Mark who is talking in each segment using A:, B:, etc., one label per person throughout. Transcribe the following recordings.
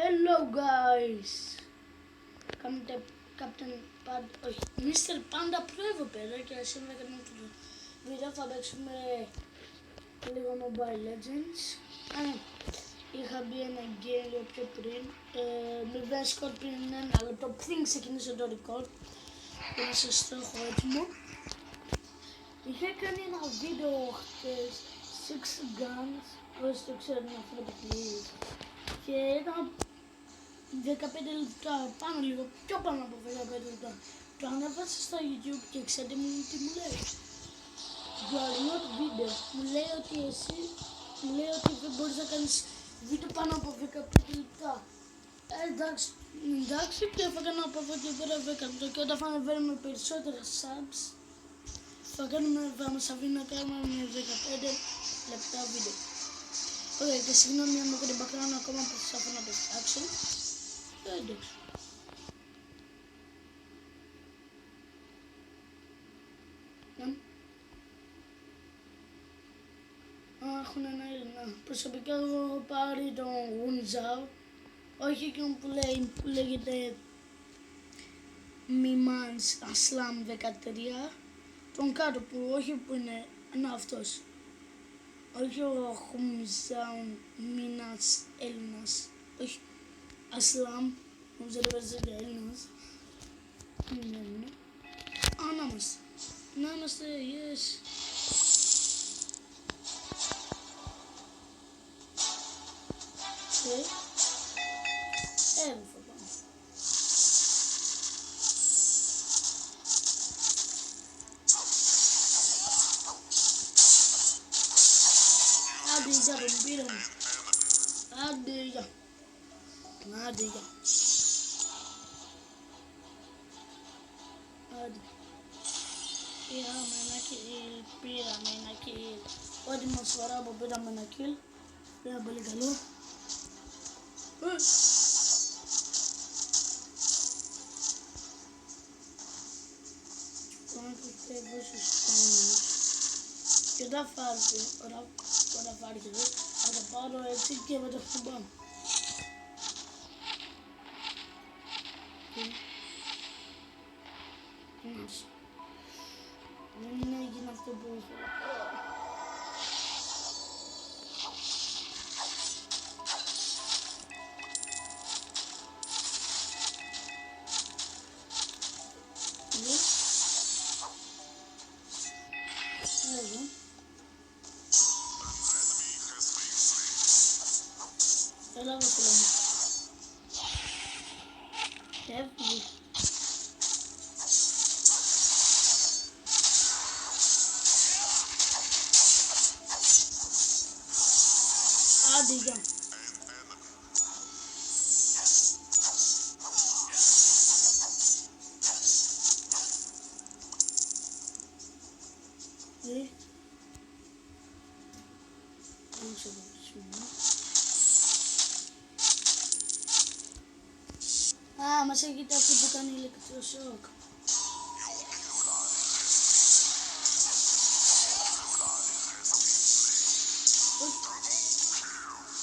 A: Hello guys! Κάνετε Captain Panda, όχι, Mr. Panda Pro εδώ πέρα και σήμερα κάνουμε αυτό το βίντεο. Θα παίξουμε λίγο Mobile Legends. Είχα μπει ένα game πιο πριν, με βέσκο πριν ένα λεπτό πριν ξεκινήσω το record και να σας το έχω έτοιμο. Είχα κάνει ένα βίντεο χτες, 6 Guns, όσοι το ξέρουν αυτό το παιχνίδι, και ήταν 15 λεπτά, πάνω λίγο, πιο πάνω από 15 λεπτά. Το ανέβασα στο YouTube και ξέρετε τι μου λέει? You are not video. Μου λέει ότι εσύ, μου λέει ότι δεν μπορείς να κάνεις βίντεο πάνω από 15 λεπτά. Εντάξει, και θα κάνω από εδώ και πέρα 10 λεπτά, και όταν θα ανεβαίνουμε περισσότερα subs θα μας αφήνει να κάνουμε με 15 λεπτά βίντεο. Ωραία, και συγγνώμη αν έχω την background ακόμα που προσπαθώ να το φτιάξω. Εντάξει. Έχουν ένα Έλληνα. Προσωπικά έχω πάρει τον Γουντζάο, όχι εκείνο που λέγεται Μιμάνς Ασλάμ 13, τον κάτω που όχι που είναι, αυτός. Όχι ο Χουμζάουν Μίνας Έλληνας, όχι Ασλάμ, νομίζω ότι παίρνει Έλληνας. Είναι. Να είμαστε, yes. Εδώ θα πάμε. Άντε για τον πήραμε. Άντε για. Άντε. Πήραμε ένα kill. Ό,τι μας φορά που πήραμε ένα kill. Ήταν πολύ καλό. Τώρα πιστεύω στους πόνους. Και όταν θα έρθει εδώ, θα το πάρω έτσι και θα το χτυπάω. Δεν έγινε αυτό που ήθελα. Εδώ. Έλα εδώ φίλε μου. Έφυγε. Άντε για. Μας έχετε αυτό που κάνει ηλεκτροσόκ.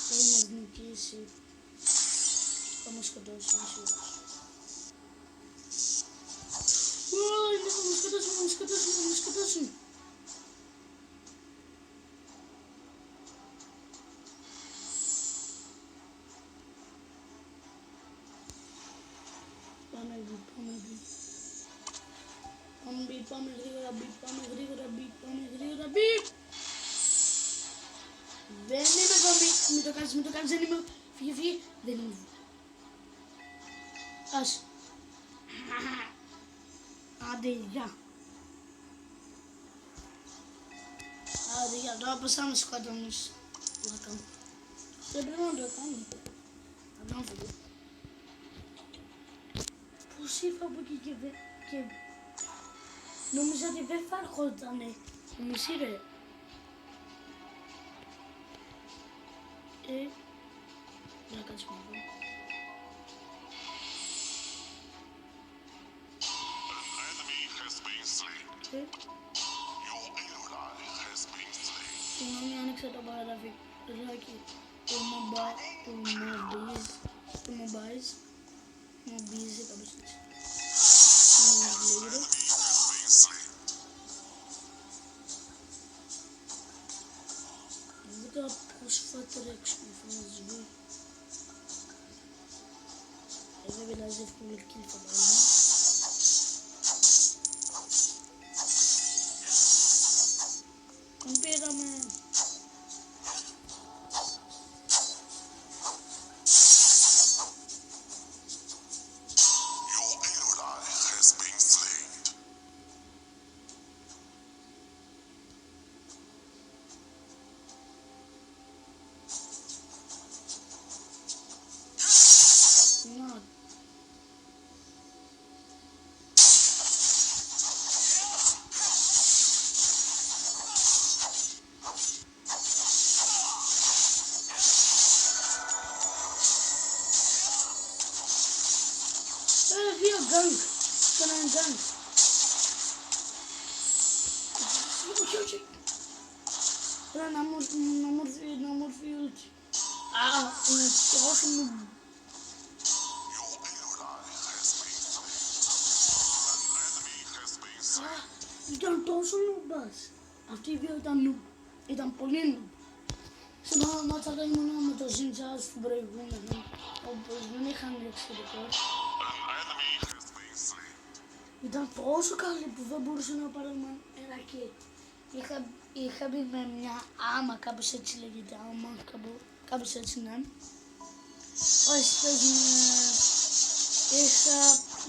A: Θα μας νικήσει. Θα μας σκοτώσει, είμαι σίγουρος. Θα μας σκοτώσουν. Πάμε γρήγορα. Δεν είμαι zombie. Μην το κάνεις, δεν είμαι. Φύγε. Δεν είμαι. Ας. Άντε, γεια. Τώρα πώς θα με σκοτώνεις. Δεν πρέπει να το κάνω. Θα το φύγω. Πώς ήρθα από εκεί και νόμιζα ότι δεν θα έρχοντανε. Μισή ρε. Να κάτσουμε εδώ. Συγγνώμη, άνοιξα το παραγραφικό του Mobiz. στο mobiles. Mobiles, κάπως έτσι. Λέγεται. Εδώ πώς θα τρέξουμε, θα μας βγει. Εδώ πειράζει εύκολο kill θα βάλουμε. Τον πήραμε. Να. Δύο γκάνγκ. Στον έναν γκάνγκ. Όχι. Έλα να μορφεί ούλτι. Α, είναι τόσο μου. Ήταν τόσο νουμπάς. Αυτοί οι δύο ήταν νουμπ. Ήταν πολύ νουμπ. Στην πρώτη μάτσα δεν ήμουν με το Ζιντζά στην προηγούμενη. Όπως δεν είχαν εξαιρετικό. Ήταν τόσο καλή που δεν μπορούσε να πάρουμε ένα kill. Είχα μπει με μια άμα, κάπως έτσι λέγεται, άμα, κάπως έτσι ναι. Όχι, είχα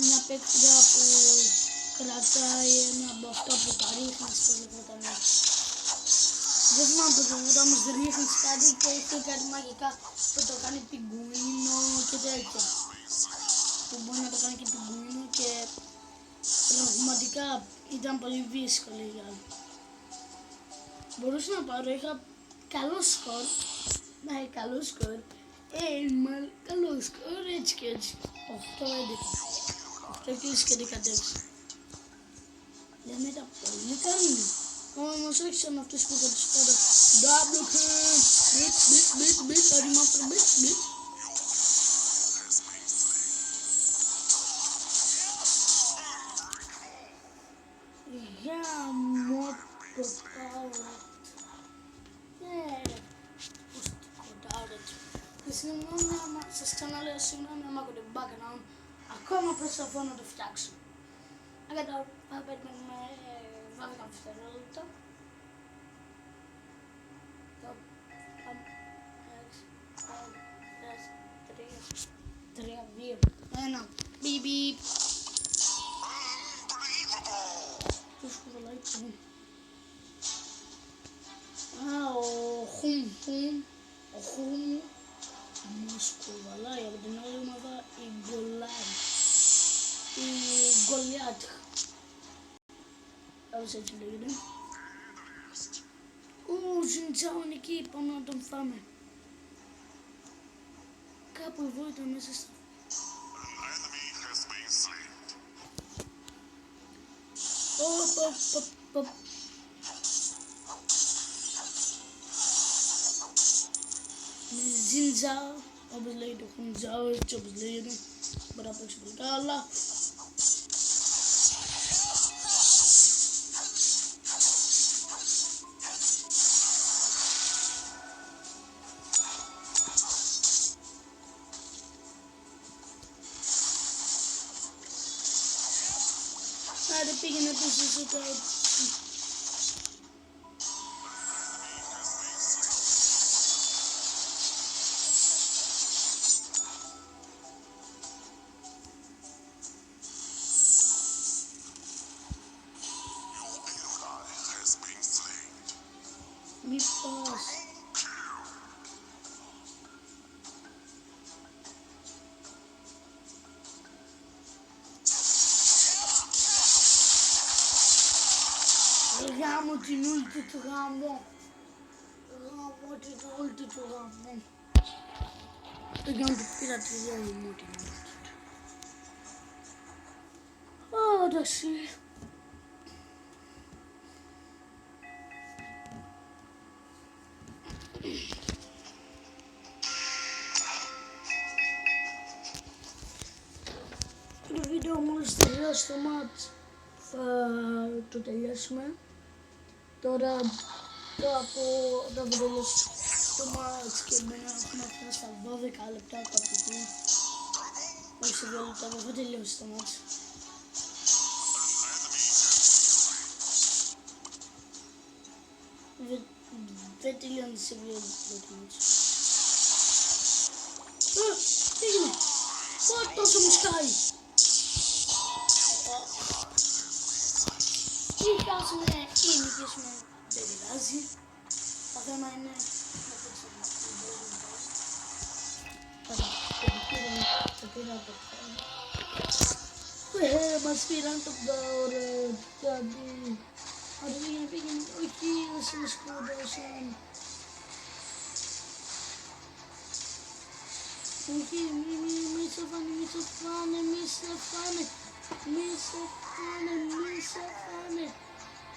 A: μια παίκτρια που κρατάει ένα από αυτά που τα ρίχνεις, πώς λεγόταν. Δεν θυμάμαι το λεγόταν, όμως ρίχνεις κάτι και είχε κάτι μαγικά που το κάνει πιγκουίνο και τέτοια. Που μπορεί να το κάνει και πιγκουίνο και πραγματικά ήταν πολύ δύσκολη για άλλο. Μπορούσα να πάρω, είχα καλό σκορ, καλό σκορ, καλό σκορ, έτσι και έτσι, 8-11, 8 kills και 14. Δεν ήταν πολύ καλή, όμως όχι σαν αυτούς που θα τους πάρω, double kill, μπιτ, αριμάστρο, μπιτ. Για μότο τώρα. Και συγγνώμη άμα, σας ξαναλέω συγγνώμη άμα ακούτε background, ακόμα προσπαθώ να το φτιάξω. Άρα θα περιμένουμε 12 δευτερόλεπτα. Το πάμε 6, 5, 4, 3, 2, 1, μπιπ μπιπ. Το σκουβαλάκι μου. Ο Χουμ μας κουβαλάει από την άλλη ομάδα η Γκολιάτ. Όπως έτσι λέγεται. Ο Ζιντζάο είναι εκεί, πάμε να τον φάμε. Κάπου εδώ ήταν μέσα στα... Ζιντζάο, όπως λέγεται ο Χουντζάο, έτσι όπως λέγεται, μπορεί να παίξει πολύ καλά. Άρα πήγαινε πίσω σε το έτσι. Μη πας. Γάμω την ούλτη του γάμου. Γάμω την ούλτη του γάμου. Το γάμο του πήρα τη ζωή μου την ούλτη του. Εντάξει. Μόλις τελειώσει το μάτς θα το τελειώσουμε. Τώρα από όταν τελειώσει το μάτς και εμένα έχουμε φτάσει στα 12 λεπτά από εκεί. Όχι σε 2 λεπτά, δεν θα τελειώσει το μάτς. Δεν τελειώνει σε 2 λεπτά το μάτς. Τι έγινε! Πότε τόσο μου σκάει! Ή χάσουμε ή νικήσουμε, δεν πειράζει. Το θέμα είναι να παίξουμε. Το πήρα το πέρα. Μας πήραν το πέρα. Γιατί... Αν πήγαινε, όχι, δεν σε σκότωσαν. Όχι, μη σε φάνε, μη σε φάνε, μη σε φάνε. Μη σε φάνε, μη σε φάνε.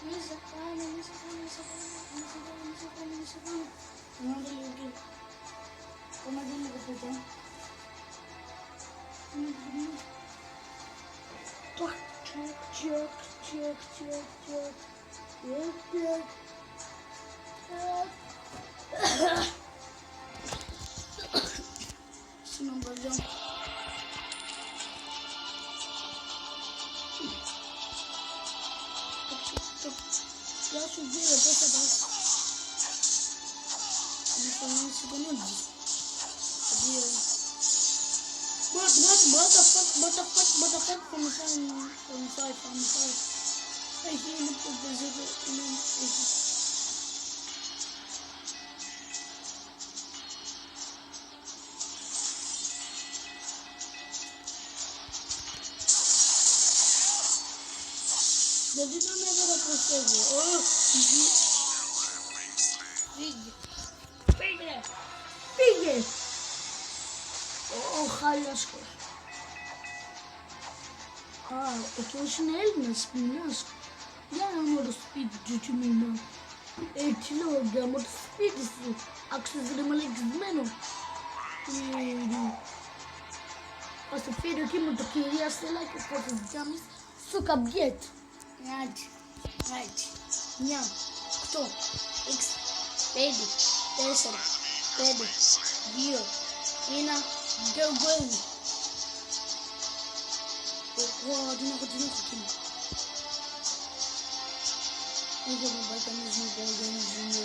A: Μη σε φάνε, μη σε φάνε, μη σε φάνε, μη σε φάνε, μη σε φάνε, μη σε φάνε. Κομμάτι λίγο εκεί. Κομμάτι λίγο παιδιά. Τσακ, τσακ, τσακ, τσακ, τσακ, τσακ. Τσακ, τσακ. Συγγνώμη παιδιά. Γεια σου Βίρο, πώς θα πας? Με φωνήσει τον όντζι. Αδείο. What the fuck, from the side. Έχει είναι που παίζεται, είναι έτσι. Γιατί τον έβαλα προσέχω. Φύγε. Ο χάλιασκος. Αυτός είναι Έλληνας, μηνάς. Για να μου το σπίτι του τι μήνα. Έτσι λέω, για μου το σπίτι σου. Άξιος δεν είμαι λεγισμένο. Θα στο φέρει εκεί με το κυρία Στέλλα και θα το διάμεις στο καμπιέτ. Έτσι. 9, 8, 6, 5, 4, 5, 2, 1, go. Εγώ την έχω εκείνη. Εγώ δεν πάει κανείς να πω, δεν είναι.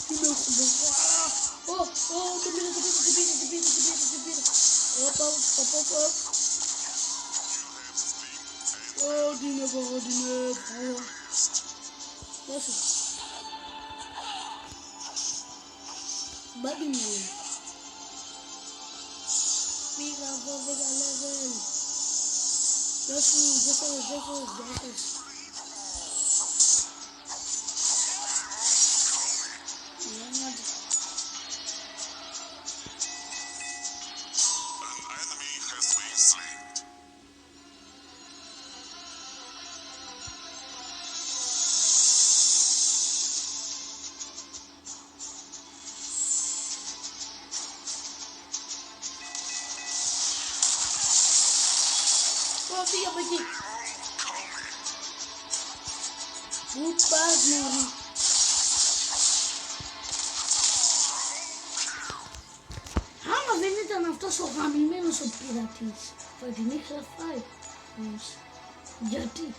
A: Τι με έχω μπει. Το πήρα. Οπα. Τι είναι. Γεια σου. Μπάμπι μου. Πήγα 12 level. Γεια σας. Φύγε από εκεί. Πού πας μωρή? Άμα δεν ήταν αυτός ο γαμημένος ο πειρατής, θα την είχα φάει. Γιατί?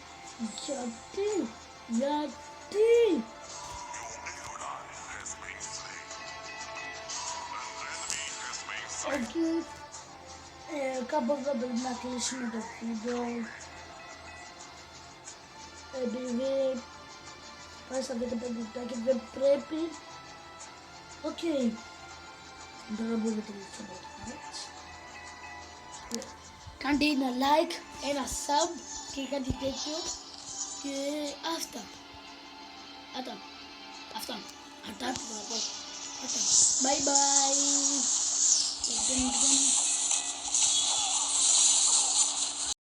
A: Okay. Κάπου εδώ πρέπει να κλείσουμε το βίντεο. Επειδή πάει στα 15 λεπτά και δεν πρέπει. Οκ. Τώρα μπορείτε να κλείσουμε το. Κάντε ένα like, ένα sub και κάτι τέτοιο. Και αυτά. Αυτά που θα πω. Bye bye.